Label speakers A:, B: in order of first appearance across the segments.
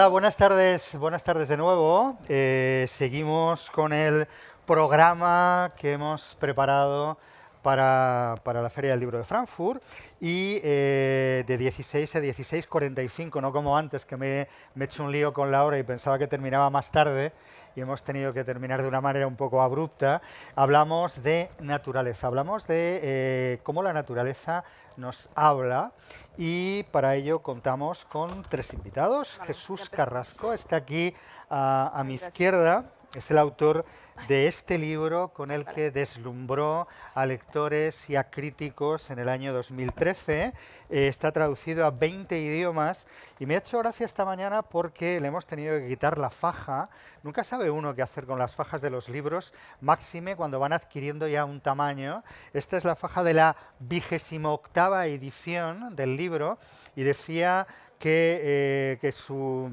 A: Hola, buenas tardes de nuevo. Seguimos con el programa que hemos preparado para la Feria del Libro de Frankfurt y de 16 a 16:45, no como antes que me he hecho un lío con la hora y pensaba que terminaba más tarde y hemos tenido que terminar de una manera un poco abrupta. Hablamos de naturaleza, hablamos de cómo la naturaleza nos habla y para ello contamos con tres invitados. Jesús Carrasco está aquí a mi izquierda, es el autor de este libro con el que deslumbró a lectores y a críticos en el año 2013. Está traducido a 20 idiomas y me ha hecho gracia esta mañana porque le hemos tenido que quitar la faja. Nunca sabe uno qué hacer con las fajas de los libros, máxime cuando van adquiriendo ya un tamaño. Esta es la faja de la 28ª edición del libro y decía que su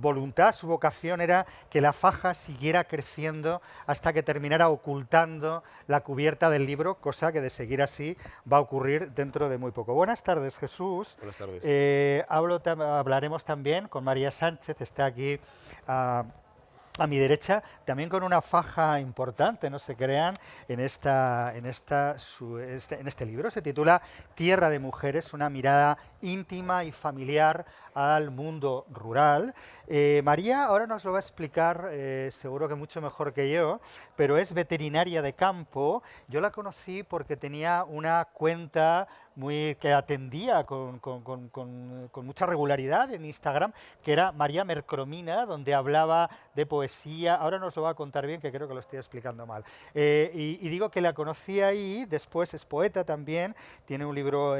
A: voluntad, su vocación era que la faja siguiera creciendo hasta que terminara ocultando la cubierta del libro, cosa que de seguir así va a ocurrir dentro de muy poco. Buenas tardes, Jesús.
B: Buenas tardes.
A: Hablaremos también con María Sánchez, está aquí a mi derecha, también con una faja importante, no se crean, en este libro. Se titula Tierra de Mujeres, una mirada íntima y familiar al mundo rural. María ahora nos lo va a explicar, seguro que mucho mejor que yo, pero es veterinaria de campo. Yo la conocí porque tenía una cuenta que atendía con mucha regularidad en Instagram, que era María Mercromina, donde hablaba de poesía. Ahora nos lo va a contar bien, que creo que lo estoy explicando mal. Y digo que la conocí ahí, después es poeta también, tiene un libro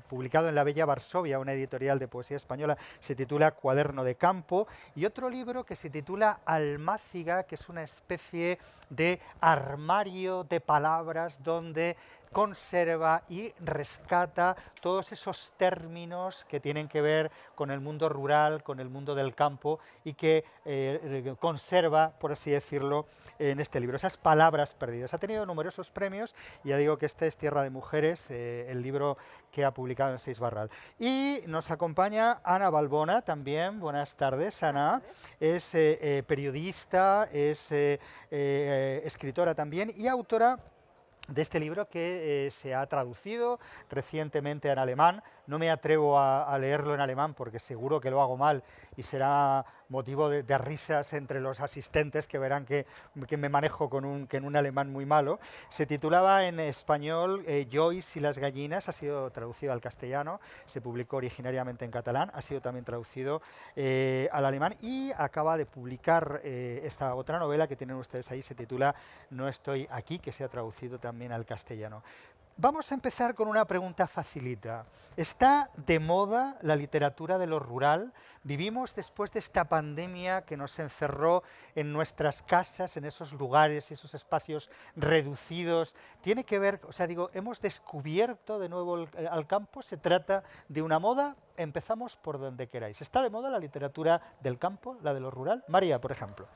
A: publicado en La Bella Varsovia, una editorial de poesía española, se titula Cuaderno de Campo, y otro libro que se titula Almáciga, que es una especie de armario de palabras donde conserva y rescata todos esos términos que tienen que ver con el mundo rural, con el mundo del campo y que conserva, por así decirlo, en este libro, esas palabras perdidas. Ha tenido numerosos premios, y ya digo que este es Tierra de Mujeres, el libro que ha publicado en Seix Barral. Y nos acompaña Ana Balbona también. Buenas tardes, Ana. Es periodista, es escritora también y autora de este libro que se ha traducido recientemente en alemán. No me atrevo a leerlo en alemán porque seguro que lo hago mal y será motivo de risas entre los asistentes que verán que me manejo con un alemán muy malo. Se titulaba en español Joyce y las gallinas, ha sido traducido al castellano, se publicó originariamente en catalán, ha sido también traducido al alemán y acaba de publicar esta otra novela que tienen ustedes ahí, se titula No estoy aquí, que se ha traducido también al castellano. Vamos a empezar con una pregunta facilita. ¿Está de moda la literatura de lo rural? Vivimos después de esta pandemia que nos encerró en nuestras casas, en esos lugares, esos espacios reducidos. ¿Tiene que ver, o sea, digo, hemos descubierto de nuevo al campo? ¿Se trata de una moda? Empezamos por donde queráis. ¿Está de moda la literatura del campo, la de lo rural? María, por ejemplo.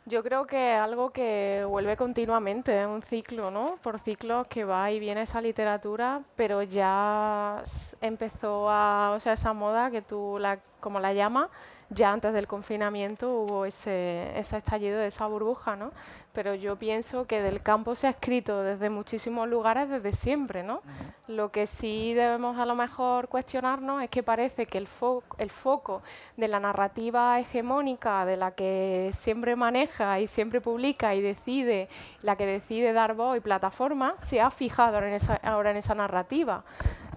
C: Yo creo que es algo que vuelve continuamente, es un ciclo, ¿no? Por ciclos que va y viene esa literatura, pero ya empezó o sea, esa moda que tú, como la llamas, ya antes del confinamiento hubo ese estallido de esa burbuja, ¿no? Pero yo pienso que del campo se ha escrito desde muchísimos lugares desde siempre, ¿no? Lo que sí debemos a lo mejor cuestionarnos es que parece que el foco de la narrativa hegemónica, de la que siempre maneja y siempre publica y decide, la que decide dar voz y plataforma, se ha fijado ahora en esa narrativa.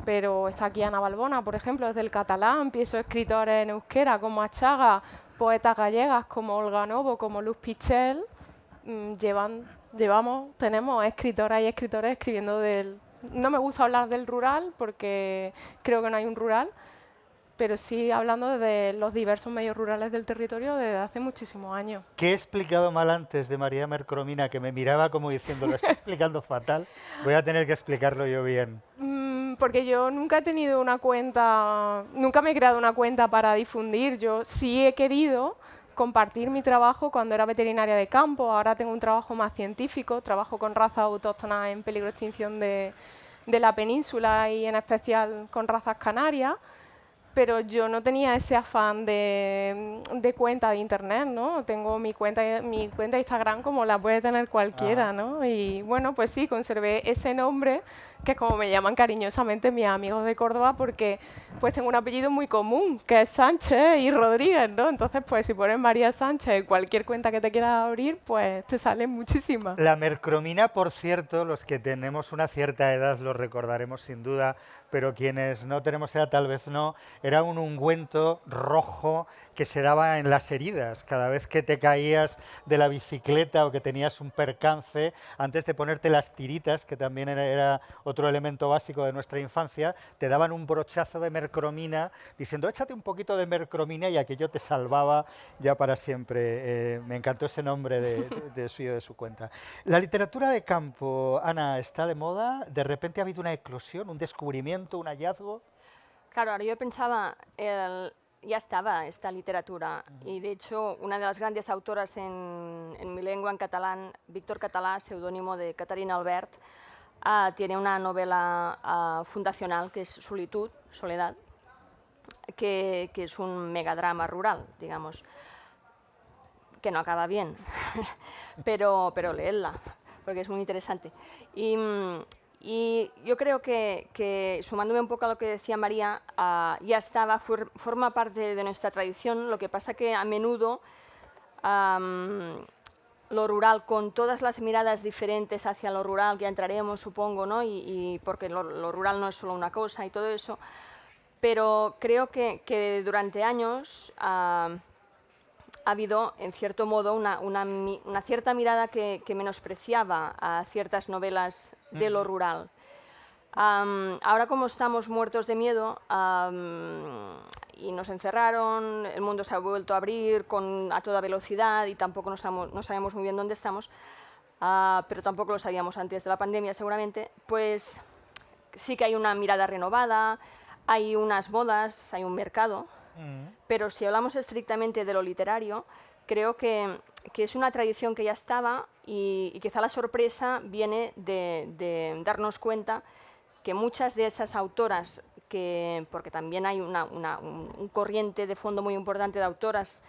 C: Pero está aquí Ana Balbona, por ejemplo, desde el catalán, pienso escritores en euskera como Achaga, poetas gallegas como Olga Novo, como Luz Pichel, tenemos escritoras y escritores escribiendo del... No me gusta hablar del rural porque creo que no hay un rural, pero sí hablando de los diversos medios rurales del territorio desde hace muchísimos años.
A: ¿Qué he explicado mal antes de María Mercromina, que me miraba como diciendo, lo está explicando fatal? Voy a tener que explicarlo yo bien.
C: Porque yo nunca he tenido una cuenta, nunca me he creado una cuenta para difundir. Yo sí he querido compartir mi trabajo cuando era veterinaria de campo. Ahora tengo un trabajo más científico, trabajo con razas autóctonas en peligro de extinción de la península y en especial con razas canarias. pero yo no tenía ese afán de cuenta de internet, ¿no? Tengo mi cuenta de Instagram como la puede tener cualquiera, ¿no? Y bueno, pues sí, conservé ese nombre, que es como me llaman cariñosamente mis amigos de Córdoba, porque pues tengo un apellido muy común, que es Sánchez y Rodríguez, ¿no? Entonces, pues si pones María Sánchez en cualquier cuenta que te quieras abrir, pues te salen muchísimas.
A: La mercromina, por cierto, los que tenemos una cierta edad lo recordaremos sin duda, pero quienes no tenemos edad tal vez no, era un ungüento rojo que se daba en las heridas. Cada vez que te caías de la bicicleta o que tenías un percance, antes de ponerte las tiritas, que también era otro elemento básico de nuestra infancia, te daban un brochazo de mercromina diciendo échate un poquito de mercromina y aquello te salvaba ya para siempre. Me encantó ese nombre de suyo, de su cuenta. La literatura de campo, Ana, ¿está de moda? ¿De repente ha habido una eclosión, un descubrimiento, un hallazgo?
B: Claro, ahora yo pensaba, ya estaba esta literatura y de hecho una de las grandes autoras en mi lengua, en catalán, Víctor Català, seudónimo de Caterina Albert, tiene una novela fundacional que es Solitud, Soledad, que es un megadrama rural, digamos, que no acaba bien, pero leedla, porque es muy interesante. Y yo creo que, sumándome un poco a lo que decía María, ya estaba, forma parte de nuestra tradición, lo que pasa que a menudo lo rural, con todas las miradas diferentes hacia lo rural, que ya entraremos, supongo, ¿no? y porque lo rural no es solo una cosa y todo eso, pero creo que durante años ha habido, en cierto modo, una cierta mirada que menospreciaba a ciertas novelas de lo rural. Ahora, como estamos muertos de miedo y nos encerraron, el mundo se ha vuelto a abrir a toda velocidad y tampoco no sabemos muy bien dónde estamos, pero tampoco lo sabíamos antes de la pandemia seguramente, pues sí que hay una mirada renovada, hay unas modas, hay un mercado. Pero si hablamos estrictamente de lo literario, creo que es una tradición que ya estaba y quizá la sorpresa viene de darnos cuenta que muchas de esas autoras, porque también hay un corriente de fondo muy importante de autoras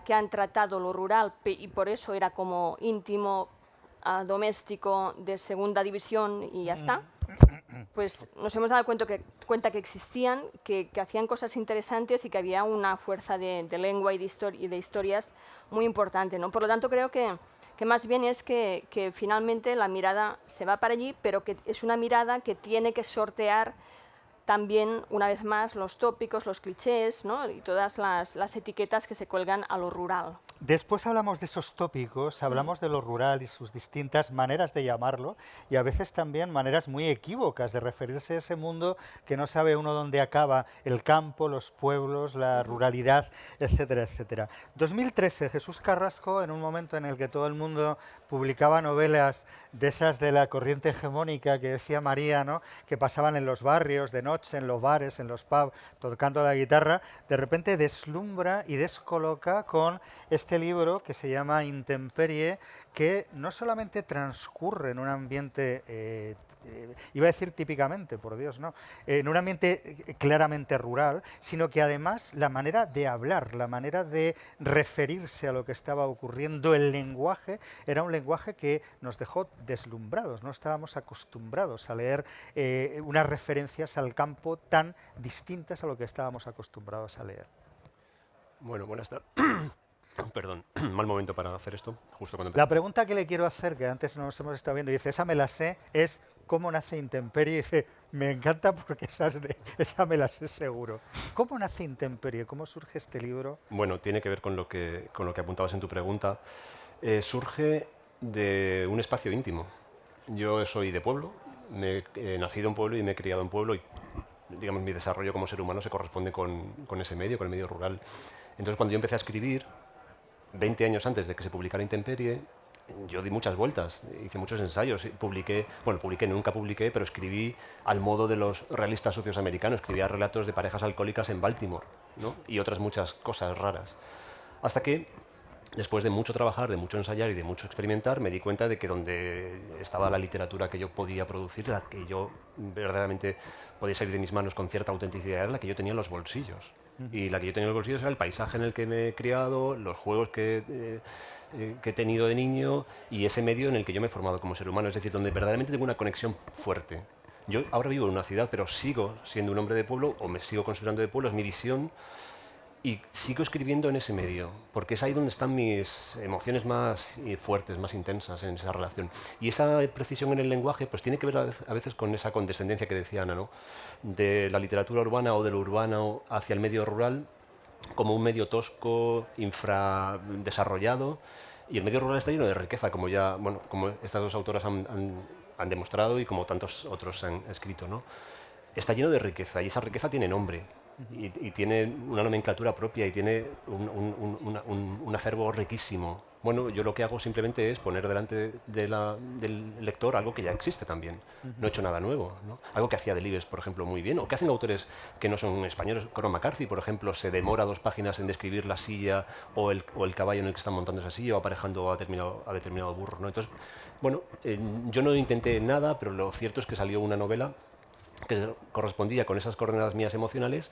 B: que han tratado lo rural y por eso era como íntimo, doméstico, de segunda división y ya está, pues nos hemos dado cuenta que existían, que hacían cosas interesantes y que había una fuerza de lengua y de historias muy importante, ¿no? Por lo tanto, creo que más bien es que finalmente la mirada se va para allí, pero que es una mirada que tiene que sortear también, una vez más, los tópicos, los clichés, ¿no? Y todas las etiquetas que se cuelgan a lo rural.
A: Después hablamos de esos tópicos, hablamos de lo rural y sus distintas maneras de llamarlo y a veces también maneras muy equívocas de referirse a ese mundo que no sabe uno dónde acaba el campo, los pueblos, la ruralidad, etcétera, etcétera. 2013, Jesús Carrasco, en un momento en el que todo el mundo publicaba novelas de esas de la corriente hegemónica que decía María, ¿no? Que pasaban en los barrios, de noche, en los bares, en los pubs, tocando la guitarra, de repente deslumbra y descoloca con este libro que se llama Intemperie, que no solamente transcurre en un ambiente, iba a decir típicamente, por Dios, no, en un ambiente claramente rural, sino que además la manera de hablar, la manera de referirse a lo que estaba ocurriendo, el lenguaje, era un lenguaje que nos dejó deslumbrados, no estábamos acostumbrados a leer unas referencias al campo tan distintas a lo que estábamos acostumbrados a leer.
D: Bueno, buenas tardes. Perdón, mal momento para hacer esto, justo cuando
A: La pregunta que le quiero hacer, que antes nos hemos estado viendo, y dice, esa me la sé, es ¿cómo nace Intemperie? Y dice, me encanta porque esa me la sé seguro. ¿Cómo nace Intemperie? ¿Cómo surge este libro?
D: Bueno, tiene que ver con lo que apuntabas en tu pregunta. Surge de un espacio íntimo. Yo soy de pueblo, he nacido en pueblo y me he criado en pueblo y, digamos, mi desarrollo como ser humano se corresponde con ese medio, con el medio rural. Entonces, cuando yo empecé a escribir, 20 años antes de que se publicara Intemperie, yo di muchas vueltas, hice muchos ensayos, nunca publiqué, pero escribí al modo de los realistas socios americanos, escribía relatos de parejas alcohólicas en Baltimore, ¿no? Y otras muchas cosas raras. Hasta que después de mucho trabajar, de mucho ensayar y de mucho experimentar, me di cuenta de que donde estaba la literatura que yo podía producir, la que yo verdaderamente podía salir de mis manos con cierta autenticidad, era la que yo tenía en los bolsillos. Y la que yo tenía en los bolsillos era el paisaje en el que me he criado, los juegos que he tenido de niño y ese medio en el que yo me he formado como ser humano, es decir, donde verdaderamente tengo una conexión fuerte. Yo ahora vivo en una ciudad, pero sigo siendo un hombre de pueblo, o me sigo considerando de pueblo, es mi visión, y sigo escribiendo en ese medio, porque es ahí donde están mis emociones más fuertes, más intensas en esa relación. Y esa precisión en el lenguaje pues tiene que ver a veces con esa condescendencia que decía Ana, ¿no? De la literatura urbana o de lo urbano hacia el medio rural como un medio tosco, infradesarrollado, y el medio rural está lleno de riqueza, como ya, bueno, como estas dos autoras han demostrado y como tantos otros han escrito, ¿no? Está lleno de riqueza y esa riqueza tiene nombre y tiene una nomenclatura propia y tiene un acervo riquísimo. Bueno, yo lo que hago simplemente es poner delante del lector algo que ya existe también. No he hecho nada nuevo, ¿no? Algo que hacía Delibes, por ejemplo, muy bien, o que hacen autores que no son españoles. Cormac McCarthy, por ejemplo, se demora 2 páginas en describir la silla o el caballo en el que están montando esa silla o aparejando a determinado burro, ¿no? Entonces, bueno, yo no intenté nada, pero lo cierto es que salió una novela que correspondía con esas coordenadas mías emocionales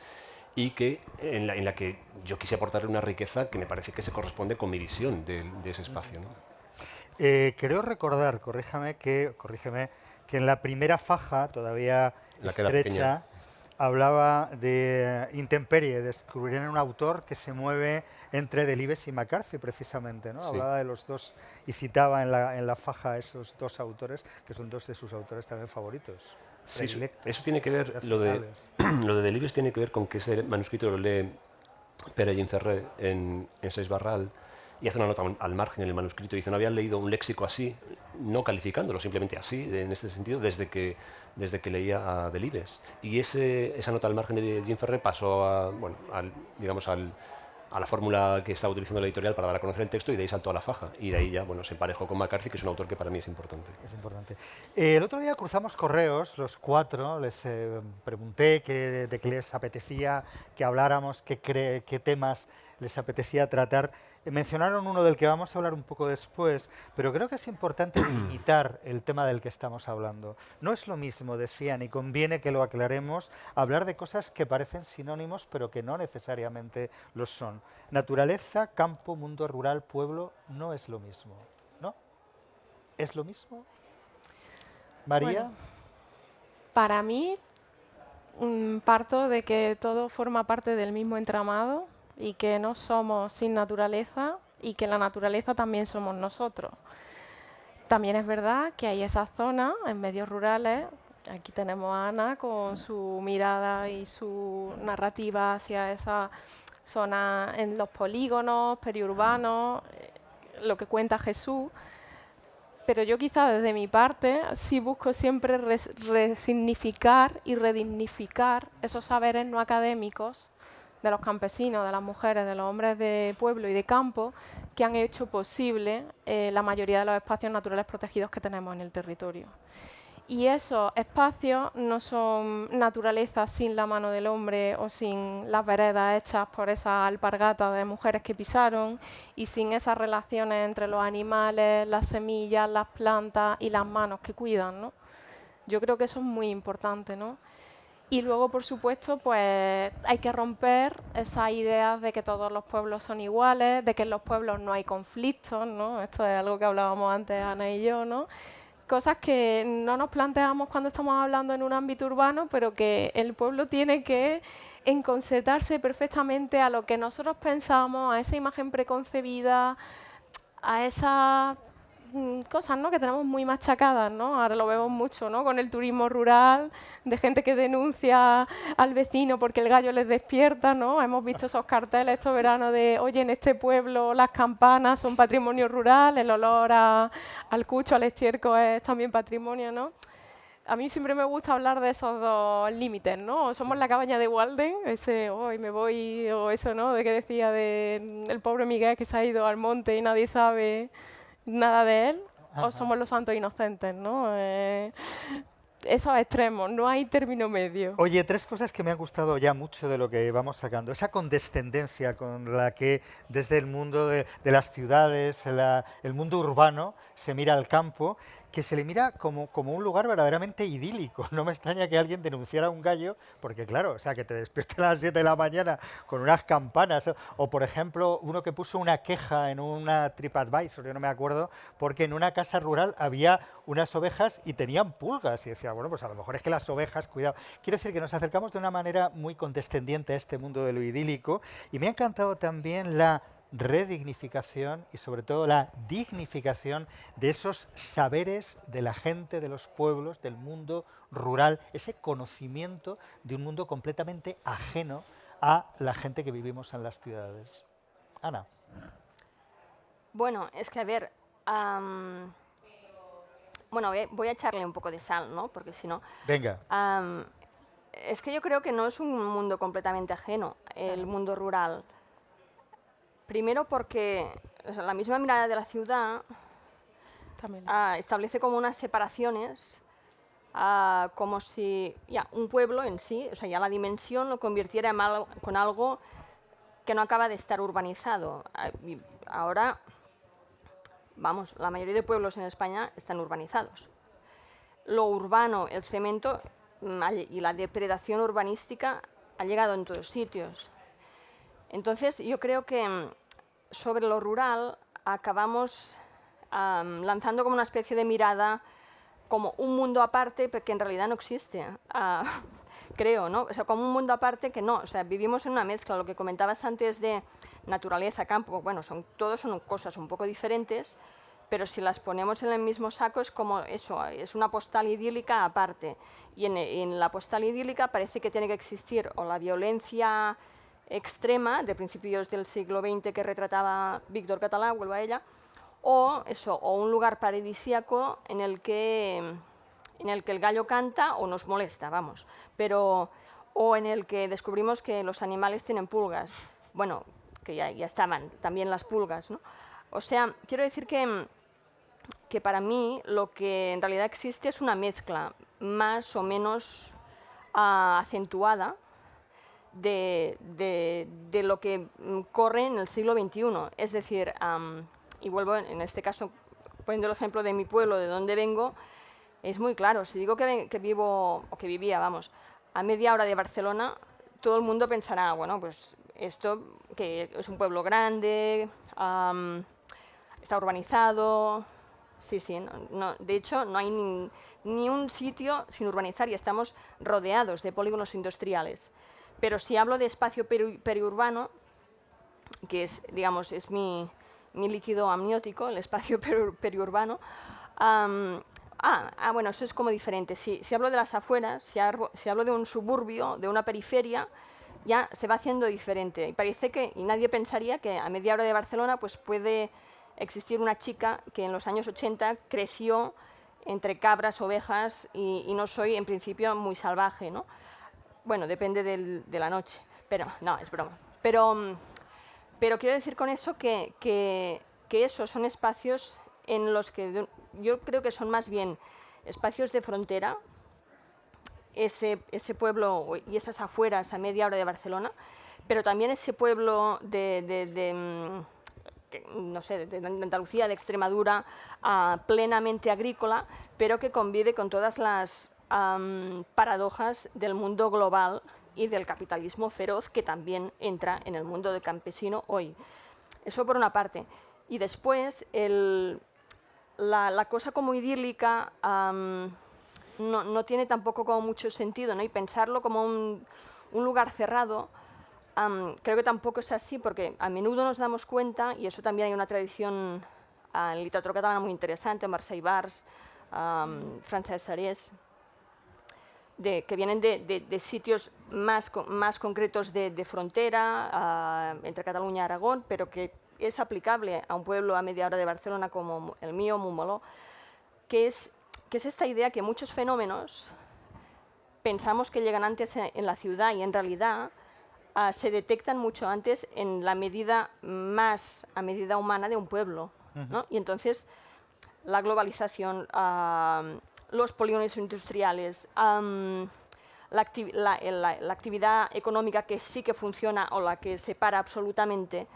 D: y que en la que yo quise aportarle una riqueza que me parece que se corresponde con mi visión de ese espacio, ¿no?
A: Creo recordar, corrígeme, que en la primera faja, todavía
D: La que era
A: estrecha, hablaba de intemperie, descubrirían un autor que se mueve entre Delibes y McCarthy, precisamente, ¿no?
D: Sí.
A: Hablaba de los dos y citaba en la faja esos 2 autores, que son 2 de sus autores también favoritos.
D: Sí, eso tiene que ver, lo de Delibes tiene que ver con que ese manuscrito lo lee Pere Ginferré en Seix Barral y hace una nota al margen en el manuscrito. Dice, no habían leído un léxico así, no calificándolo, simplemente así, en este sentido, desde que leía a Delibes. Y esa nota al margen de Ginferré pasó a la fórmula que estaba utilizando la editorial para dar a conocer el texto y de ahí saltó a la faja. Y de ahí ya se emparejó con McCarthy, que es un autor que para mí es importante.
A: Es importante. El otro día cruzamos correos, los 4, les pregunté de qué les apetecía que habláramos, qué temas les apetecía tratar. Mencionaron uno del que vamos a hablar un poco después, pero creo que es importante delimitar el tema del que estamos hablando. No es lo mismo, decían, y conviene que lo aclaremos, hablar de cosas que parecen sinónimos, pero que no necesariamente lo son. Naturaleza, campo, mundo rural, pueblo, no es lo mismo, ¿no? ¿Es lo mismo? María.
C: Bueno, para mí, parto de que todo forma parte del mismo entramado y que no somos sin naturaleza y que la naturaleza también somos nosotros. También es verdad que hay esas zonas en medios rurales, aquí tenemos a Ana con su mirada y su narrativa hacia esa zona en los polígonos, periurbanos, lo que cuenta Jesús, pero yo quizá desde mi parte sí busco siempre resignificar y redignificar esos saberes no académicos de los campesinos, de las mujeres, de los hombres de pueblo y de campo que han hecho posible la mayoría de los espacios naturales protegidos que tenemos en el territorio. Y esos espacios no son naturaleza sin la mano del hombre o sin las veredas hechas por esas alpargatas de mujeres que pisaron y sin esas relaciones entre los animales, las semillas, las plantas y las manos que cuidan, ¿no? Yo creo que eso es muy importante, ¿no? Y luego, por supuesto, pues hay que romper esas ideas de que todos los pueblos son iguales, de que en los pueblos no hay conflictos, ¿no? Esto es algo que hablábamos antes Ana y yo, ¿no? Cosas que no nos planteamos cuando estamos hablando en un ámbito urbano, pero que el pueblo tiene que enconcertarse perfectamente a lo que nosotros pensamos, a esa imagen preconcebida, a esas cosas, ¿no?, que tenemos muy machacadas, ¿no? Ahora lo vemos mucho, ¿no?, con el turismo rural, de gente que denuncia al vecino porque el gallo les despierta, ¿no? Hemos visto esos carteles estos veranos de, oye, en este pueblo las campanas son patrimonio rural, el olor al cucho, al estiércol es también patrimonio, ¿no? A mí siempre me gusta hablar de esos 2 límites, ¿no? O somos la cabaña de Walden, ese hoy me voy, o eso, ¿no?, de que decía de el pobre Miguel que se ha ido al monte y nadie sabe nada de él. Ajá. O somos los santos inocentes, ¿no? esos extremos, no hay término medio.
A: Oye, tres cosas que me han gustado ya mucho de lo que vamos sacando. Esa condescendencia con la que desde el mundo de las ciudades, el mundo urbano, se mira al campo, que se le mira como un lugar verdaderamente idílico. No me extraña que alguien denunciara un gallo, porque claro, o sea, que te despiertes a las 7 de la mañana con unas campanas, o por ejemplo, uno que puso una queja en una TripAdvisor, yo no me acuerdo, porque en una casa rural había unas ovejas y tenían pulgas, y decía, bueno, pues a lo mejor es que las ovejas, cuidado. Quiero decir que nos acercamos de una manera muy condescendiente a este mundo de lo idílico, y me ha encantado también la redignificación y sobre todo la dignificación de esos saberes de la gente, de los pueblos, del mundo rural, ese conocimiento de un mundo completamente ajeno a la gente que vivimos en las ciudades. Ana.
B: Bueno, es que a ver, bueno, voy a echarle un poco de sal, ¿no? Porque si no...
A: Venga.
B: Es que yo creo que no es un mundo completamente ajeno, el mundo rural. Primero porque o sea, la misma mirada de la ciudad
C: También.
B: establece como unas separaciones, como si ya, un pueblo en sí, o sea, ya la dimensión lo convirtiera en con algo que no acaba de estar urbanizado. Y ahora, vamos, la mayoría de pueblos en España están urbanizados. Lo urbano, el cemento y la depredación urbanística ha llegado en todos sitios. Entonces, yo creo que sobre lo rural acabamos lanzando como una especie de mirada, como un mundo aparte, pero que en realidad no existe, creo, ¿no? O sea, como un mundo aparte que no, o sea, vivimos en una mezcla. Lo que comentabas antes de naturaleza, campo, bueno, todos son cosas un poco diferentes, pero si las ponemos en el mismo saco es como eso, es una postal idílica aparte. Y en la postal idílica parece que tiene que existir o la violencia extrema de principios del siglo XX que retrataba Víctor Català, vuelvo a ella, o eso, o un lugar paradisíaco en el que el gallo canta o nos molesta, vamos, pero o en el que descubrimos que los animales tienen pulgas, bueno, que ya estaban también las pulgas, ¿no? O sea, quiero decir que para mí lo que en realidad existe es una mezcla más o menos acentuada de lo que corre en el siglo XXI. Es decir, y vuelvo en este caso poniendo el ejemplo de mi pueblo, de donde vengo, es muy claro. Si digo que vivo, o que vivía, vamos, a media hora de Barcelona, todo el mundo pensará, bueno, pues esto que es un pueblo grande, está urbanizado. Sí, sí, no, de hecho no hay ni un sitio sin urbanizar y estamos rodeados de polígonos industriales. Pero si hablo de espacio periurbano, que es, digamos, es mi líquido amniótico, el espacio periurbano, bueno, eso es como diferente. Si hablo de las afueras, si hablo de un suburbio, de una periferia, ya se va haciendo diferente. Y parece que, y nadie pensaría que a media hora de Barcelona pues puede existir una chica que en los años 80 creció entre cabras, ovejas, y no soy en principio muy salvaje, ¿no? Bueno, depende de la noche, pero no, es broma. Pero quiero decir con eso que esos son espacios en los que yo creo que son más bien espacios de frontera, ese pueblo y esas afueras a media hora de Barcelona, pero también ese pueblo no sé, de Andalucía, de Extremadura, plenamente agrícola, pero que convive con todas las paradojas del mundo global y del capitalismo feroz que también entra en el mundo del campesino hoy. Eso por una parte. Y después, la cosa como idílica no tiene tampoco como mucho sentido, ¿no? Y pensarlo como un lugar cerrado, creo que tampoco es así, porque a menudo nos damos cuenta, y eso también hay una tradición en literatura catalana muy interesante, Marcel Bars, Francesc Sarés, que vienen de sitios más concretos de frontera entre Cataluña y Aragón, pero que es aplicable a un pueblo a media hora de Barcelona como el mío, Montmeló, que es esta idea que muchos fenómenos pensamos que llegan antes en la ciudad y en realidad se detectan mucho antes en la medida más a medida humana de un pueblo, ¿no? Y entonces la globalización, los polígonos industriales, la actividad económica que sí que funciona o la que se para absolutamente,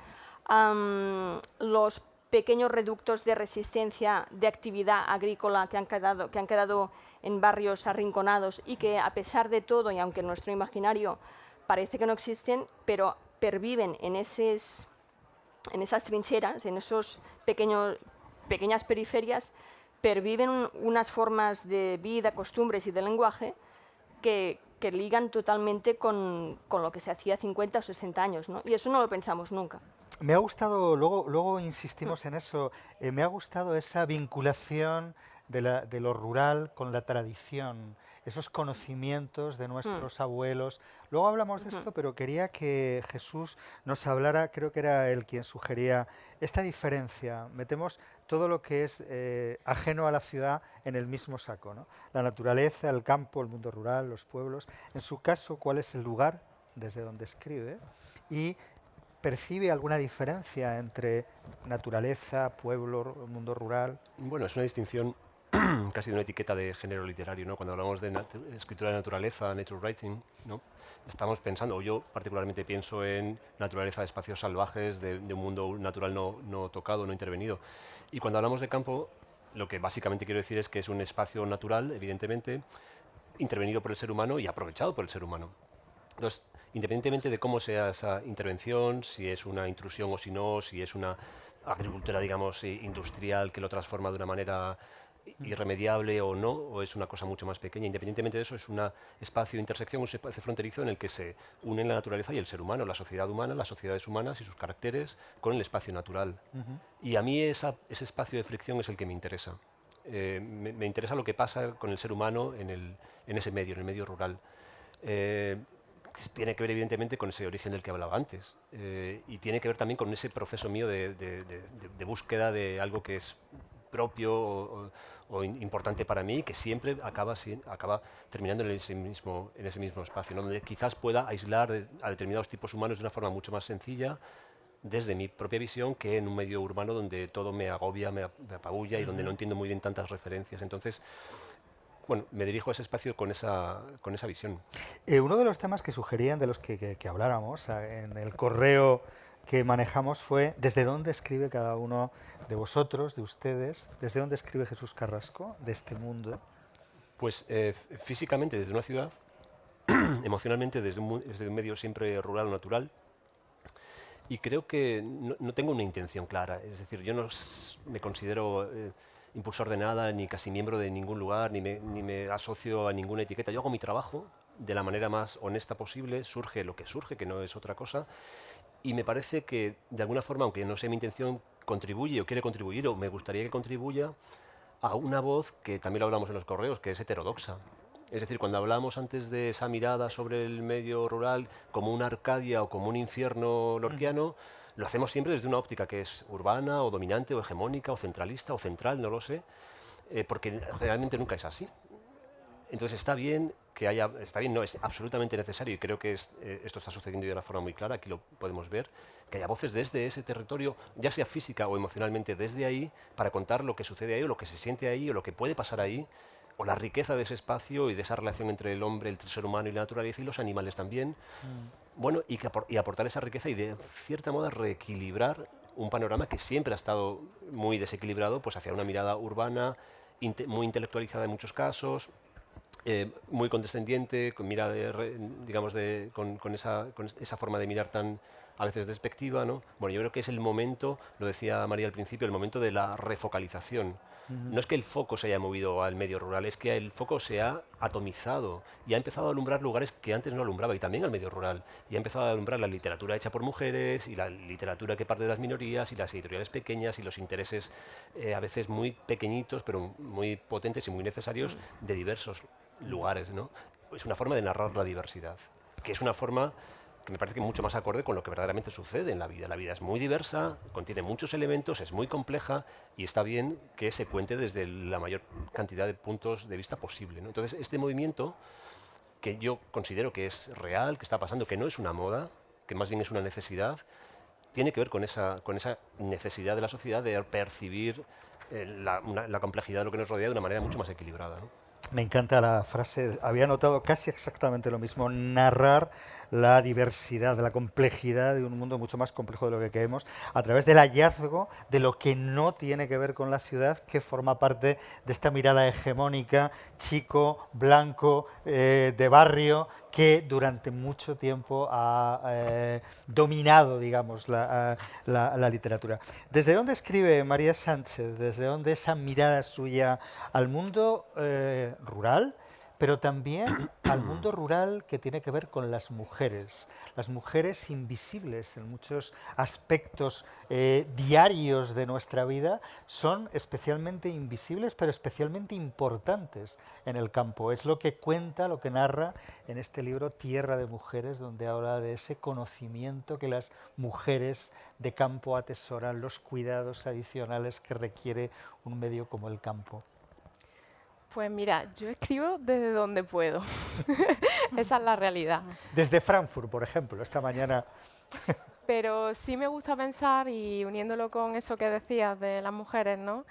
B: los pequeños reductos de resistencia de actividad agrícola que han quedado en barrios arrinconados y que, a pesar de todo, y aunque en nuestro imaginario parece que no existen, pero perviven en esas trincheras, en esos pequeñas periferias, perviven unas formas de vida, costumbres y de lenguaje que ligan totalmente con lo que se hacía 50 o 60 años, ¿no? Y eso no lo pensamos nunca.
A: Me ha gustado, luego insistimos en eso, me ha gustado esa vinculación de lo rural con la tradición, esos conocimientos de nuestros abuelos. Luego hablamos de esto, pero quería que Jesús nos hablara, creo que era él quien sugería esta diferencia. Metemos todo lo que es ajeno a la ciudad en el mismo saco, ¿no? La naturaleza, el campo, el mundo rural, los pueblos. En su caso, ¿cuál es el lugar desde donde escribe? Y ¿percibe alguna diferencia entre naturaleza, pueblo, mundo rural?
D: Bueno, es una distinción casi de una etiqueta de género literario, ¿no? Cuando hablamos de escritura de naturaleza, nature writing, ¿no? Estamos pensando, o yo particularmente pienso en naturaleza de espacios salvajes, de un mundo natural no tocado, no intervenido. Y cuando hablamos de campo, lo que básicamente quiero decir es que es un espacio natural, evidentemente, intervenido por el ser humano y aprovechado por el ser humano. Entonces, independientemente de cómo sea esa intervención, si es una intrusión o si no, si es una agricultura, digamos, industrial que lo transforma de una manera irremediable o no, o es una cosa mucho más pequeña, independientemente de eso, es un espacio de intersección, un espacio fronterizo en el que se unen la naturaleza y el ser humano, la sociedad humana, las sociedades humanas y sus caracteres con el espacio natural. Y a mí ese espacio de fricción es el que me interesa. Me interesa lo que pasa con el ser humano en ese medio, en el medio rural. Tiene que ver evidentemente con ese origen del que hablaba antes y tiene que ver también con ese proceso mío de búsqueda de algo que es propio o importante para mí, que siempre acaba terminando en ese mismo espacio, ¿no? Donde quizás pueda aislar a determinados tipos humanos de una forma mucho más sencilla desde mi propia visión que en un medio urbano donde todo me agobia, me apabulla y donde no entiendo muy bien tantas referencias. Entonces, bueno, me dirijo a ese espacio con esa visión.
A: Uno de los temas que sugerían, de los que habláramos en el correo que manejamos, fue desde dónde escribe cada uno de vosotros, de ustedes, desde dónde escribe Jesús Carrasco, de este mundo.
D: Pues físicamente desde una ciudad, emocionalmente desde un medio siempre rural o natural, y creo que no tengo una intención clara, es decir, yo no me considero impulsor de nada, ni casi miembro de ningún lugar, ni me asocio a ninguna etiqueta. Yo hago mi trabajo de la manera más honesta posible, surge lo que surge, que no es otra cosa, y me parece que, de alguna forma, aunque no sea mi intención, contribuye o quiere contribuir, o me gustaría que contribuya a una voz que también lo hablamos en los correos, que es heterodoxa. Es decir, cuando hablamos antes de esa mirada sobre el medio rural como una Arcadia o como un infierno lorquiano, lo hacemos siempre desde una óptica que es urbana o dominante o hegemónica o centralista o central, no lo sé, porque realmente nunca es así. Entonces está bien que haya, no, es absolutamente necesario, y creo que esto está sucediendo de una forma muy clara, aquí lo podemos ver, que haya voces desde ese territorio, ya sea física o emocionalmente desde ahí, para contar lo que sucede ahí o lo que se siente ahí o lo que puede pasar ahí, o la riqueza de ese espacio y de esa relación entre el hombre, el ser humano y la naturaleza y los animales también. Bueno, y aportar esa riqueza y de cierta modo reequilibrar un panorama que siempre ha estado muy desequilibrado, pues hacia una mirada urbana, muy intelectualizada en muchos casos, muy condescendiente, con mirada digamos con esa forma de mirar tan a veces despectiva, ¿no? Bueno, yo creo que es el momento, lo decía María al principio, el momento de la refocalización. No es que el foco se haya movido al medio rural, es que el foco se ha atomizado y ha empezado a alumbrar lugares que antes no alumbraba, y también al medio rural. Y ha empezado a alumbrar la literatura hecha por mujeres y la literatura que parte de las minorías y las editoriales pequeñas y los intereses a veces muy pequeñitos, pero muy potentes y muy necesarios de diversos lugares, ¿no? Es una forma de narrar la diversidad, que es una forma que me parece que mucho más acorde con lo que verdaderamente sucede en la vida. La vida es muy diversa, contiene muchos elementos, es muy compleja y está bien que se cuente desde la mayor cantidad de puntos de vista posible, ¿no? Entonces, este movimiento, que yo considero que es real, que está pasando, que no es una moda, que más bien es una necesidad, tiene que ver con esa necesidad de la sociedad de percibir la complejidad de lo que nos rodea de una manera mucho más equilibrada, ¿no?
A: Me encanta la frase, había notado casi exactamente lo mismo, narrar la diversidad, la complejidad de un mundo mucho más complejo de lo que creemos, a través del hallazgo de lo que no tiene que ver con la ciudad, que forma parte de esta mirada hegemónica, chico, blanco, de barrio, que durante mucho tiempo ha dominado, digamos, la literatura. ¿Desde dónde escribe María Sánchez? ¿Desde dónde esa mirada suya al mundo rural, pero también al mundo rural que tiene que ver con las mujeres invisibles en muchos aspectos diarios de nuestra vida, son especialmente invisibles, pero especialmente importantes en el campo? Es lo que cuenta, lo que narra en este libro Tierra de Mujeres, donde habla de ese conocimiento que las mujeres de campo atesoran, los cuidados adicionales que requiere un medio como el campo.
C: Pues mira, yo escribo desde donde puedo. Esa es la realidad.
A: Desde Frankfurt, por ejemplo, esta mañana.
C: Pero sí me gusta pensar, y uniéndolo con eso que decías de las mujeres, ¿no?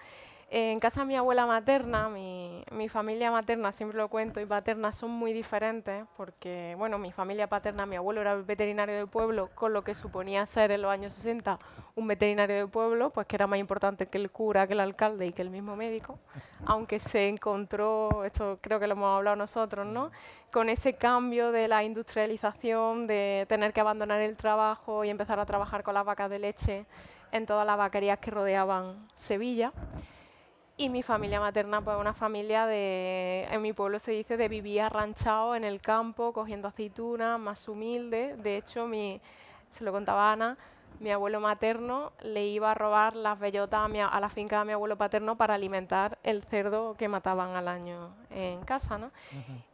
C: En casa de mi abuela materna, mi familia materna, siempre lo cuento, y paterna son muy diferentes, porque, bueno, mi familia paterna, mi abuelo era el veterinario del pueblo, con lo que suponía ser en los años 60 un veterinario del pueblo, pues que era más importante que el cura, que el alcalde y que el mismo médico, aunque se encontró, esto creo que lo hemos hablado nosotros, ¿no?, con ese cambio de la industrialización, de tener que abandonar el trabajo y empezar a trabajar con las vacas de leche en todas las vaquerías que rodeaban Sevilla. Y mi familia materna, pues una familia de, en mi pueblo se dice, de vivir arranchado en el campo, cogiendo aceitunas, más humilde. De hecho, se lo contaba Ana, mi abuelo materno le iba a robar las bellotas a la finca de mi abuelo paterno para alimentar el cerdo que mataban al año en casa, ¿no?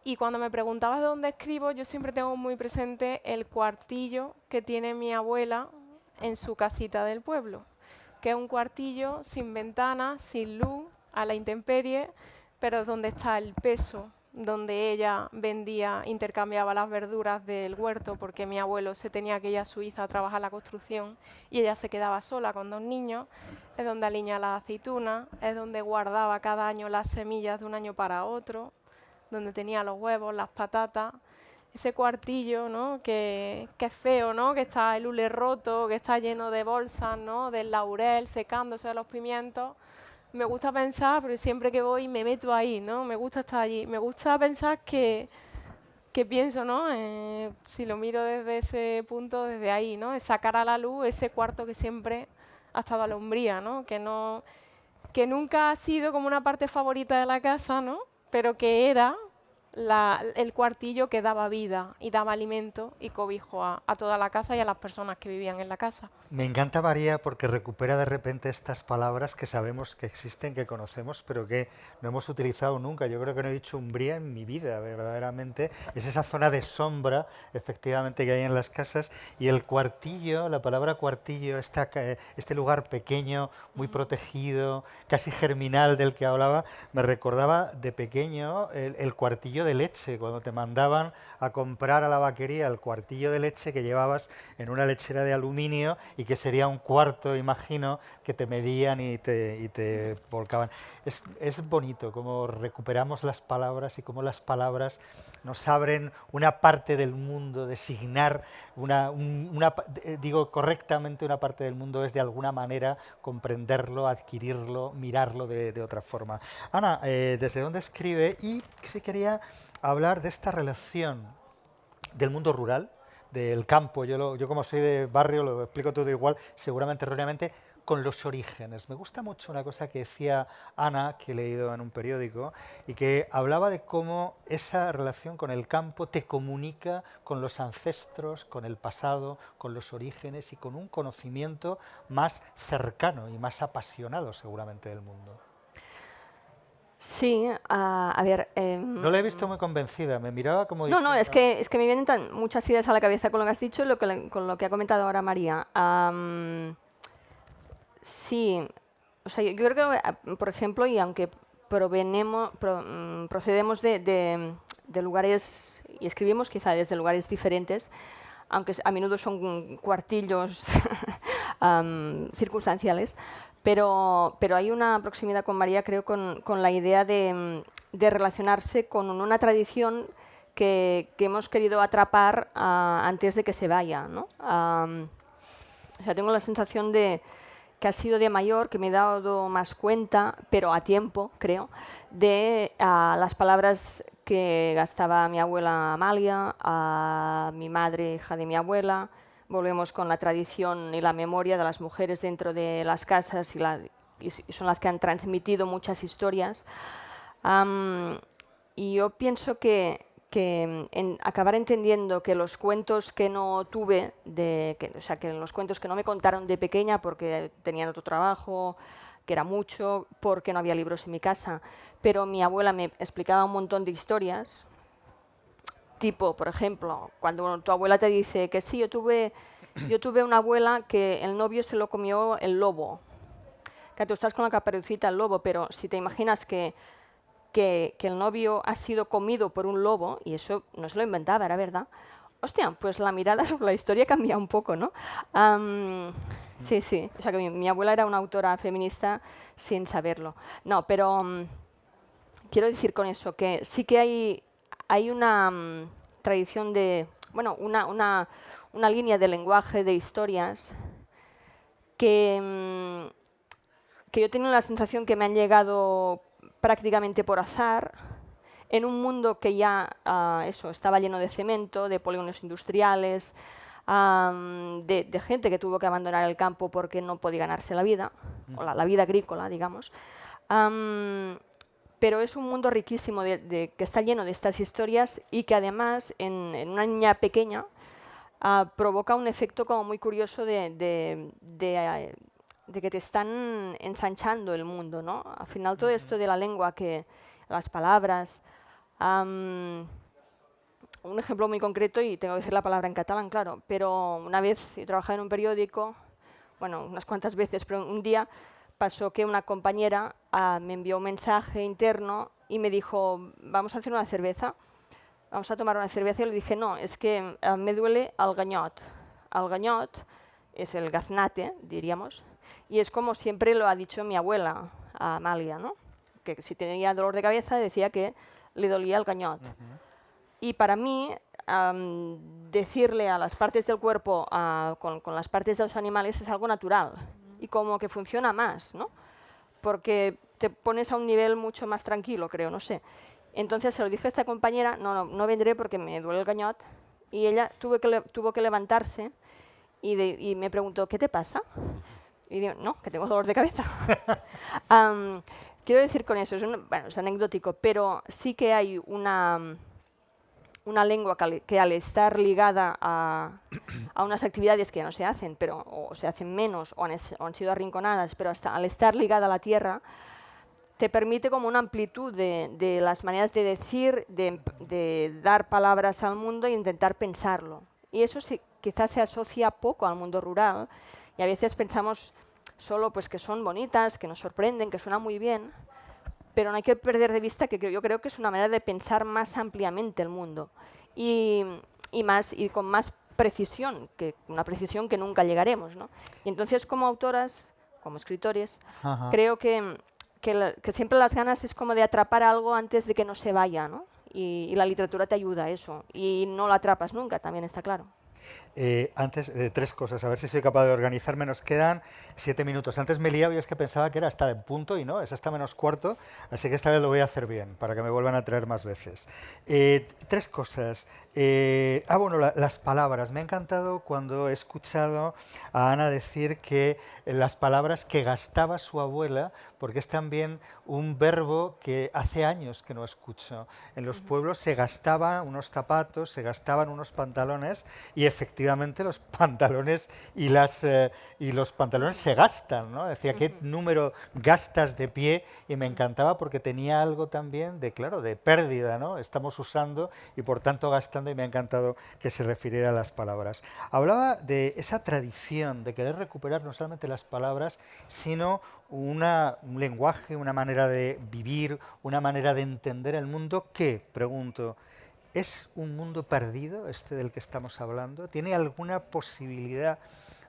C: Y cuando me preguntabas de dónde escribo, yo siempre tengo muy presente el cuartillo que tiene mi abuela en su casita del pueblo, que es un cuartillo sin ventanas, sin luz, a la intemperie, pero es donde está el peso, donde ella vendía, intercambiaba las verduras del huerto, porque mi abuelo se tenía que ir a Suiza a trabajar la construcción y ella se quedaba sola con 2 niños. Es donde aliña las aceitunas, es donde guardaba cada año las semillas de un año para otro, donde tenía los huevos, las patatas. Ese cuartillo, ¿no?, que es feo, ¿no?, que está el hule roto, que está lleno de bolsas, ¿no?, del laurel secándose de los pimientos. Me gusta pensar, pero siempre que voy me meto ahí, ¿no? Me gusta estar allí. Me gusta pensar que pienso, ¿no?, si lo miro desde ese punto, desde ahí, ¿no?, es sacar a la luz ese cuarto que siempre ha estado a la umbría, ¿no?, que nunca ha sido como una parte favorita de la casa, ¿no?, pero que era el cuartillo que daba vida y daba alimento y cobijo a toda la casa y a las personas que vivían en la casa.
A: Me encanta María porque recupera de repente estas palabras que sabemos que existen, que conocemos, pero que no hemos utilizado nunca. Yo creo que no he dicho umbría en mi vida, verdaderamente. Es esa zona de sombra, efectivamente, que hay en las casas. Y el cuartillo, la palabra cuartillo, este lugar pequeño, muy protegido, casi germinal del que hablaba, me recordaba de pequeño el cuartillo de leche, cuando te mandaban a comprar a la vaquería el cuartillo de leche que llevabas en una lechera de aluminio y que sería un cuarto, imagino, que te medían y te volcaban. Es bonito cómo recuperamos las palabras y cómo las palabras nos abren una parte del mundo. Designar digo correctamente una parte del mundo es de alguna manera comprenderlo, adquirirlo, mirarlo de otra forma. Ana, ¿desde dónde escribe? Y se quería hablar de esta relación del mundo rural, del campo. Yo como soy de barrio, lo explico todo igual, seguramente erróneamente, con los orígenes. Me gusta mucho una cosa que decía Ana, que he leído en un periódico, y que hablaba de cómo esa relación con el campo te comunica con los ancestros, con el pasado, con los orígenes y con un conocimiento más cercano y más apasionado seguramente del mundo.
B: Sí, a ver...
A: No la he visto muy convencida, me miraba como
B: No,
A: diciendo...
B: es que me vienen muchas ideas a la cabeza con lo que has dicho y con lo que ha comentado ahora María. Sí, o sea, yo creo que, por ejemplo, y aunque procedemos de lugares, y escribimos quizá desde lugares diferentes, aunque a menudo son cuartillos circunstanciales, pero hay una proximidad con María, creo, con la idea de de relacionarse con una tradición que hemos querido atrapar antes de que se vaya, ¿no? O sea, tengo la sensación de que ha sido de mayor, que me he dado más cuenta, pero a tiempo, creo, de las palabras que gastaba mi abuela Amalia, a mi madre, hija de mi abuela. Volvemos con la tradición y la memoria de las mujeres dentro de las casas y son las que han transmitido muchas historias. Y yo pienso que acabar entendiendo que los cuentos que no tuve, o sea, que los cuentos que no me contaron de pequeña porque tenían otro trabajo, que era mucho, porque no había libros en mi casa, pero mi abuela me explicaba un montón de historias, tipo, por ejemplo, cuando tu abuela te dice que sí, yo tuve una abuela que el novio se lo comió el lobo, que tú estás con la Caperucita el lobo, pero si te imaginas que el novio ha sido comido por un lobo, y eso no se lo inventaba, era verdad, hostia, pues la mirada sobre la historia cambia un poco, ¿no? Sí, sí, o sea que mi abuela era una autora feminista sin saberlo. No, pero quiero decir con eso que sí que hay una tradición de, bueno, una línea de lenguaje, de historias, que yo tengo la sensación que me han llegado prácticamente por azar, en un mundo que ya estaba lleno de cemento, de polígonos industriales, de gente que tuvo que abandonar el campo porque no podía ganarse la vida, o la vida agrícola, digamos. Pero es un mundo riquísimo que está lleno de estas historias y que además en una niña pequeña provoca un efecto como muy curioso de que te están ensanchando el mundo, ¿no? Al final todo esto de la lengua, las palabras. Un ejemplo muy concreto, y tengo que decir la palabra en catalán, claro, pero una vez he trabajado en un periódico, bueno, unas cuantas veces, pero un día pasó que una compañera me envió un mensaje interno y me dijo, vamos a hacer una cerveza, vamos a tomar una cerveza, y le dije, no, es que me duele el ganyot. El ganyot es el gaznate, diríamos, y es como siempre lo ha dicho mi abuela, Amalia, ¿no? Que si tenía dolor de cabeza decía que le dolía el ganyot. Y para mí, decirle a las partes del cuerpo con las partes de los animales es algo natural y como que funciona más, ¿no? Porque te pones a un nivel mucho más tranquilo, creo, no sé. Entonces se lo dije a esta compañera, no vendré porque me duele el ganyot, y ella tuvo que levantarse y me preguntó, ¿qué te pasa? Y digo, no, que tengo dolor de cabeza. Quiero decir con eso, es anecdótico, pero sí que hay una lengua que al estar ligada a unas actividades que ya no se hacen, o se hacen menos, o han sido arrinconadas, pero al estar ligada a la tierra, te permite como una amplitud de las maneras de decir, de dar palabras al mundo e intentar pensarlo. Y eso sí, quizás se asocia poco al mundo rural, y a veces pensamos solo pues, que son bonitas, que nos sorprenden, que suenan muy bien, pero no hay que perder de vista que yo creo que es una manera de pensar más ampliamente el mundo y con más precisión, una precisión que nunca llegaremos, ¿no? Y entonces como autoras, como escritores, creo que siempre las ganas es como de atrapar algo antes de que no se vaya, ¿no? Y la literatura te ayuda a eso, y no la atrapas nunca, también está claro.
A: Antes, tres cosas, a ver si soy capaz de organizarme. Nos quedan 7 minutos. Antes me liaba y es que pensaba que era estar en punto y no, es hasta menos cuarto, así que esta vez lo voy a hacer bien, para que me vuelvan a traer más veces. Tres cosas. Bueno, las palabras. Me ha encantado cuando he escuchado a Ana decir que las palabras que gastaba su abuela, porque es también un verbo que hace años que no escucho. En los pueblos se gastaban unos zapatos, se gastaban unos pantalones, y efectivamente los pantalones y los pantalones se gastan, ¿no? Decía, ¿qué número gastas de pie? Y me encantaba porque tenía algo también de, claro, de pérdida, ¿no? Estamos usando y por tanto gastando, y me ha encantado que se refiriera a las palabras. Hablaba de esa tradición de querer recuperar no solamente las palabras, sino un lenguaje, una manera de vivir, una manera de entender el mundo que, pregunto, ¿es un mundo perdido este del que estamos hablando? ¿Tiene alguna posibilidad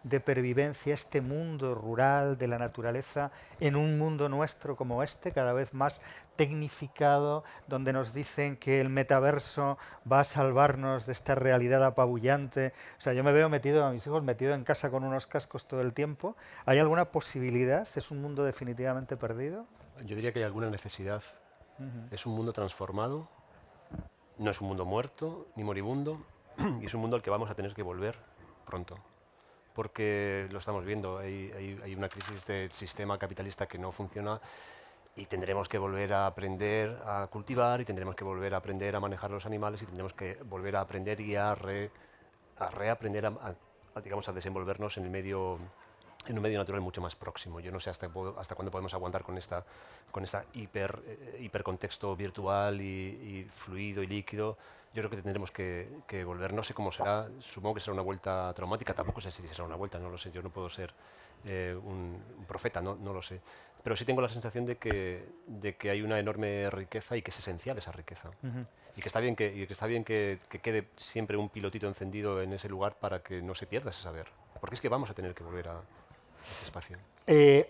A: de pervivencia, este mundo rural de la naturaleza, en un mundo nuestro como este, cada vez más tecnificado, donde nos dicen que el metaverso va a salvarnos de esta realidad apabullante? O sea, yo me veo metido, a mis hijos, metido en casa con unos cascos todo el tiempo. ¿Hay alguna posibilidad? ¿Es un mundo definitivamente perdido?
D: Yo diría que hay alguna necesidad. Es un mundo transformado, no es un mundo muerto ni moribundo, y es un mundo al que vamos a tener que volver pronto. Porque lo estamos viendo, hay una crisis del sistema capitalista que no funciona y tendremos que volver a aprender a cultivar y tendremos que volver a aprender a manejar los animales y tendremos que volver a aprender y a reaprender digamos, a desenvolvernos en un medio natural mucho más próximo. Yo no sé hasta cuándo podemos aguantar con esta hipercontexto virtual y fluido y líquido. Yo creo que tendremos que volver, no sé cómo será, supongo que será una vuelta traumática, tampoco sé si será una vuelta, no lo sé, yo no puedo ser un profeta, no lo sé. Pero sí tengo la sensación de que hay una enorme riqueza y que es esencial esa riqueza. Y que está bien que quede siempre un pilotito encendido en ese lugar para que no se pierda ese saber. Porque es que vamos a tener que volver a ese espacio.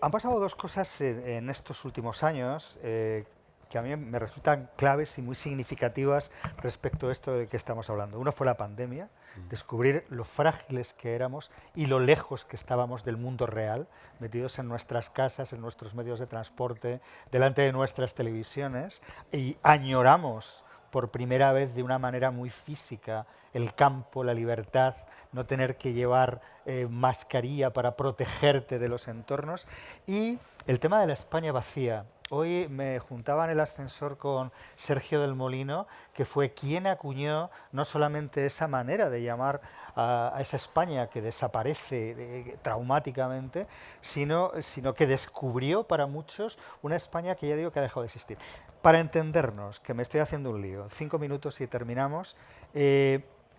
A: Han pasado dos cosas en estos últimos años que a mí me resultan claves y muy significativas respecto a esto de que estamos hablando. Uno fue la pandemia, descubrir lo frágiles que éramos y lo lejos que estábamos del mundo real, metidos en nuestras casas, en nuestros medios de transporte, delante de nuestras televisiones, y añoramos por primera vez de una manera muy física el campo, la libertad, no tener que llevar mascarilla para protegerte de los entornos. Y el tema de la España vacía. Hoy me juntaba en el ascensor con Sergio del Molino, que fue quien acuñó no solamente esa manera de llamar a esa España que desaparece traumáticamente, sino que descubrió para muchos una España que ya digo que ha dejado de existir. Para entendernos, que me estoy haciendo un lío, 5 minutos y terminamos,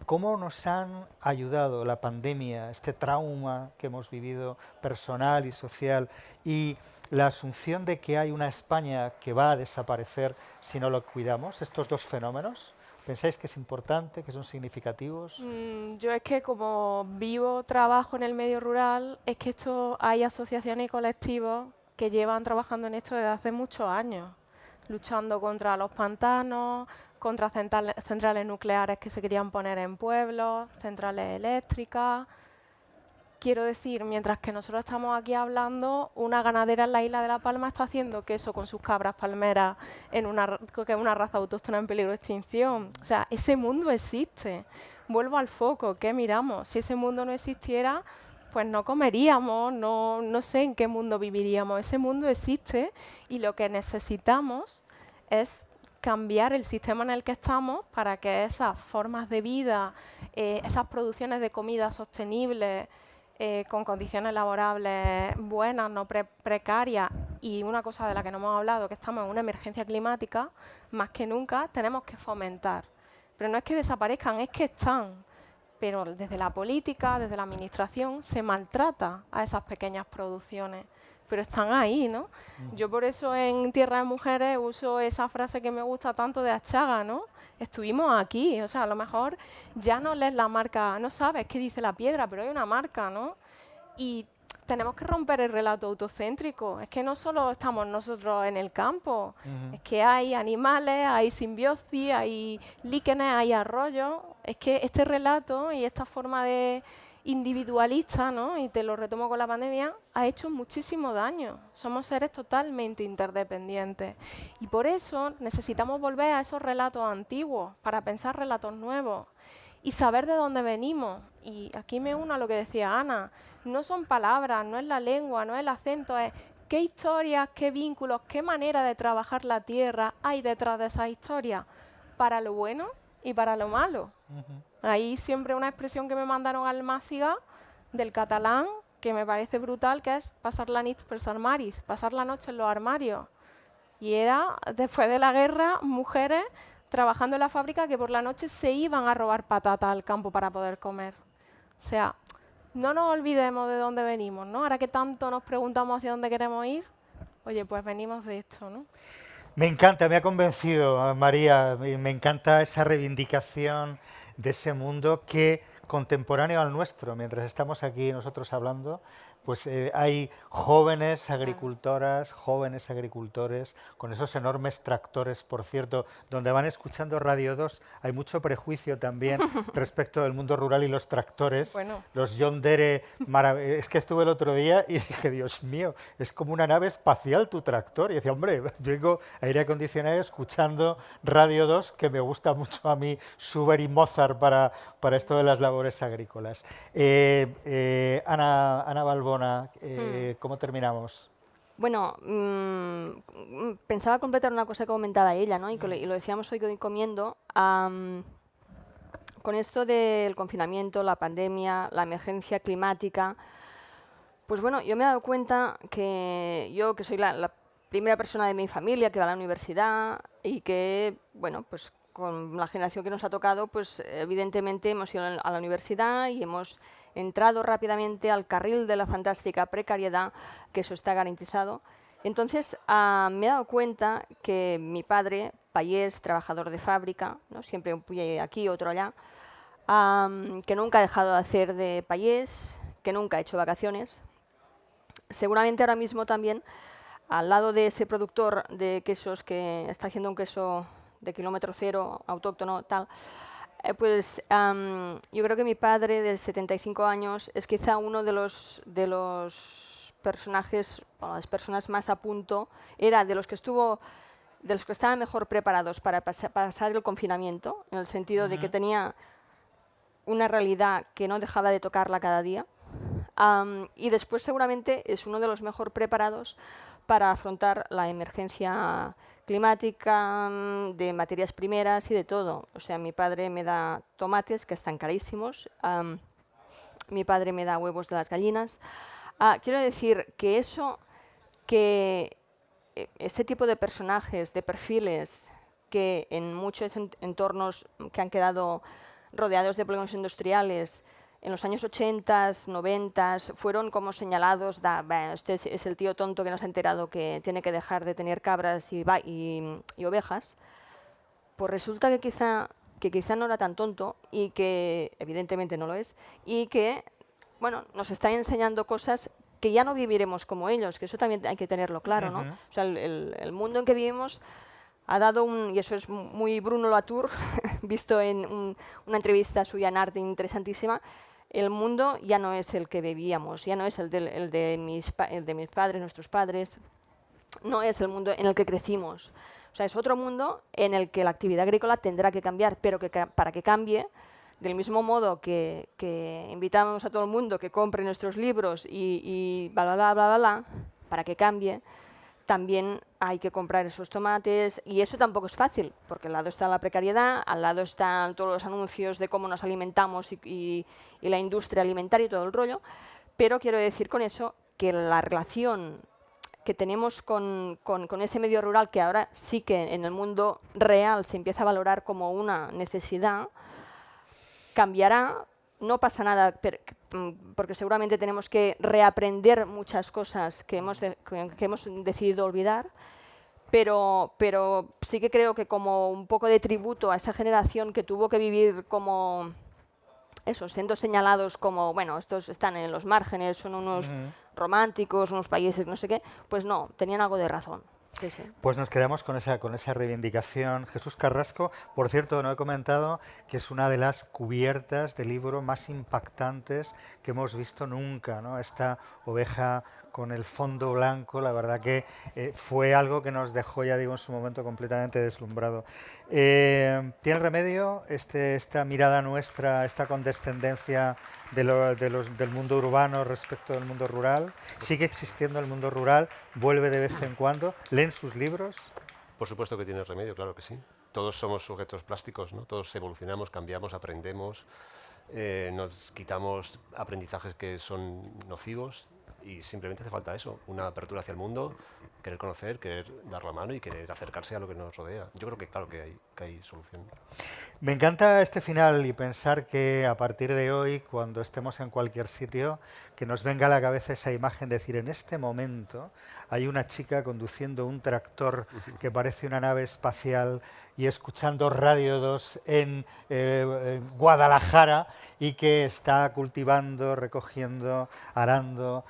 A: ¿cómo nos han ayudado la pandemia, este trauma que hemos vivido personal y social, y la asunción de que hay una España que va a desaparecer si no lo cuidamos, estos dos fenómenos? ¿Pensáis que es importante, que son significativos?
C: Yo es que como trabajo en el medio rural, es que hay asociaciones y colectivos que llevan trabajando en esto desde hace muchos años, luchando contra los pantanos, contra centrales nucleares que se querían poner en pueblos, centrales eléctricas. Quiero decir, mientras que nosotros estamos aquí hablando, una ganadera en la isla de La Palma está haciendo queso con sus cabras palmeras, que es una raza autóctona en peligro de extinción. O sea, ese mundo existe. Vuelvo al foco, ¿qué miramos? Si ese mundo no existiera, pues no comeríamos, no sé en qué mundo viviríamos. Ese mundo existe y lo que necesitamos es cambiar el sistema en el que estamos para que esas formas de vida, esas producciones de comida sostenibles, con condiciones laborables buenas, no precarias, y una cosa de la que no hemos hablado, que estamos en una emergencia climática, más que nunca tenemos que fomentar. Pero no es que desaparezcan, es que están. Pero desde la política, desde la administración, se maltrata a esas pequeñas producciones. Pero están ahí, ¿no? Yo por eso en Tierra de Mujeres uso esa frase que me gusta tanto de Achaga, ¿no? Estuvimos aquí, o sea, a lo mejor ya no lees la marca, no sabes qué dice la piedra, pero hay una marca, ¿no? Y tenemos que romper el relato autocéntrico. Es que no solo estamos nosotros en el campo, es que hay animales, hay simbiosis, hay líquenes, hay arroyos. Es que este relato y esta forma de individualista, ¿no? Y te lo retomo con la pandemia, ha hecho muchísimo daño. Somos seres totalmente interdependientes. Y por eso necesitamos volver a esos relatos antiguos para pensar relatos nuevos y saber de dónde venimos. Y aquí me uno a lo que decía Ana. No son palabras, no es la lengua, no es el acento, es qué historias, qué vínculos, qué manera de trabajar la tierra hay detrás de esas historias, para lo bueno y para lo malo. Hay siempre una expresión que me mandaron al Máciga del catalán que me parece brutal, que es pasar la nit pels armaris, pasar la noche en los armarios. Y era, después de la guerra, mujeres trabajando en la fábrica que por la noche se iban a robar patatas al campo para poder comer. O sea, no nos olvidemos de dónde venimos, ¿no? Ahora que tanto nos preguntamos hacia dónde queremos ir, oye, pues venimos de esto, ¿no?
A: Me encanta, me ha convencido, María, me encanta esa reivindicación de ese mundo que contemporáneo al nuestro, mientras estamos aquí nosotros hablando, pues hay jóvenes agricultoras, jóvenes agricultores, con esos enormes tractores, por cierto, donde van escuchando Radio 2, hay mucho prejuicio también respecto del mundo rural y los tractores,
C: Bueno.
A: los John Deere, es que estuve el otro día y dije, Dios mío, es como una nave espacial tu tractor, y decía, hombre, vengo aire acondicionado escuchando Radio 2, que me gusta mucho a mí, Schubert y Mozart para esto de las labores agrícolas. Ana Balbona, ¿cómo terminamos?
B: Bueno, pensaba completar una cosa que comentaba ella, ¿no? Y lo decíamos hoy comiendo. Con esto del confinamiento, la pandemia, la emergencia climática, pues bueno, yo me he dado cuenta que yo, que soy la primera persona de mi familia que va a la universidad y que, bueno, pues con la generación que nos ha tocado, pues evidentemente hemos ido a la universidad y hemos entrado rápidamente al carril de la fantástica precariedad, que eso está garantizado. Entonces me he dado cuenta que mi padre, payés, trabajador de fábrica, ¿no? Siempre un pie aquí, otro allá, que nunca ha dejado de hacer de payés, que nunca ha hecho vacaciones, seguramente ahora mismo también, al lado de ese productor de quesos que está haciendo un queso de kilómetro cero, autóctono, tal, pues yo creo que mi padre de 75 años es quizá uno de los personajes, o las personas más a punto, era de los que estaban mejor preparados para pasar el confinamiento, en el sentido de que tenía una realidad que no dejaba de tocarla cada día, y después seguramente es uno de los mejor preparados para afrontar la emergencia climática, de materias primeras y de todo. O sea, mi padre me da tomates que están carísimos, mi padre me da huevos de las gallinas. Quiero decir que ese tipo de personajes, de perfiles, que en muchos entornos que han quedado rodeados de polígonos industriales, en los años 80, 90, fueron como señalados, este es el tío tonto que no se ha enterado que tiene que dejar de tener cabras y ovejas. Pues resulta que quizá no era tan tonto, y que evidentemente no lo es, y que bueno, nos están enseñando cosas que ya no viviremos como ellos, que eso también hay que tenerlo claro, ¿no? O sea, el mundo en que vivimos ha dado y eso es muy Bruno Latour, visto en una entrevista suya en Arte interesantísima. El mundo ya no es el que vivíamos, ya no es el de mis padres, nuestros padres, no es el mundo en el que crecimos. O sea, es otro mundo en el que la actividad agrícola tendrá que cambiar, pero para que cambie, del mismo modo que invitamos a todo el mundo que compre nuestros libros y bla, bla, bla, bla, bla, bla, para que cambie, también hay que comprar esos tomates, y eso tampoco es fácil, porque al lado está la precariedad, al lado están todos los anuncios de cómo nos alimentamos y la industria alimentaria y todo el rollo, pero quiero decir con eso que la relación que tenemos con ese medio rural, que ahora sí que en el mundo real se empieza a valorar como una necesidad, cambiará. No pasa nada, porque seguramente tenemos que reaprender muchas cosas que hemos decidido olvidar, pero sí que creo que como un poco de tributo a esa generación que tuvo que vivir como eso, siendo señalados como, bueno, estos están en los márgenes, son unos románticos, unos países, no sé qué, pues no, tenían algo de razón. Sí, sí.
A: Pues nos quedamos con esa reivindicación. Jesús Carrasco, por cierto, no he comentado que es una de las cubiertas de libro más impactantes que hemos visto nunca, ¿no? Esta oveja con el fondo blanco, la verdad que fue algo que nos dejó, ya digo, en su momento completamente deslumbrado. ¿Tiene remedio esta mirada nuestra, esta condescendencia del mundo urbano respecto del mundo rural? ¿Sigue existiendo el mundo rural? ¿Vuelve de vez en cuando? ¿Leen sus libros?
D: Por supuesto que tiene remedio, claro que sí. Todos somos sujetos plásticos, ¿no? Todos evolucionamos, cambiamos, aprendemos, nos quitamos aprendizajes que son nocivos, y simplemente hace falta eso, una apertura hacia el mundo, querer conocer, querer dar la mano y querer acercarse a lo que nos rodea. Yo creo que claro que hay solución.
A: Me encanta este final y pensar que a partir de hoy, cuando estemos en cualquier sitio, que nos venga a la cabeza esa imagen de decir, en este momento hay una chica conduciendo un tractor que parece una nave espacial y escuchando Radio 2 en Guadalajara, y que está cultivando, recogiendo, arando,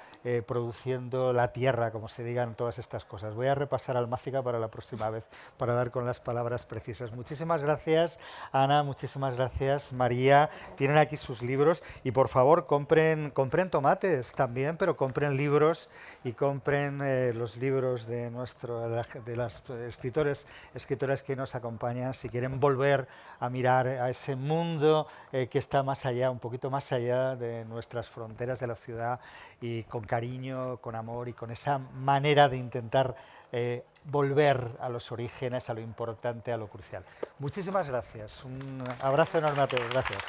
A: produciendo la tierra, como se digan todas estas cosas. Voy a repasar Almáciga para la próxima vez, para dar con las palabras precisas. Muchísimas gracias, Ana, muchísimas gracias, María. Tienen aquí sus libros y por favor compren tomates también, pero compren libros y compren los libros de las escritoras que nos acompañan, si quieren volver a mirar a ese mundo que está más allá, un poquito más allá de nuestras fronteras de la ciudad, y con cariño, con amor y con esa manera de intentar volver a los orígenes, a lo importante, a lo crucial. Muchísimas gracias. Un abrazo enorme a todos. Gracias.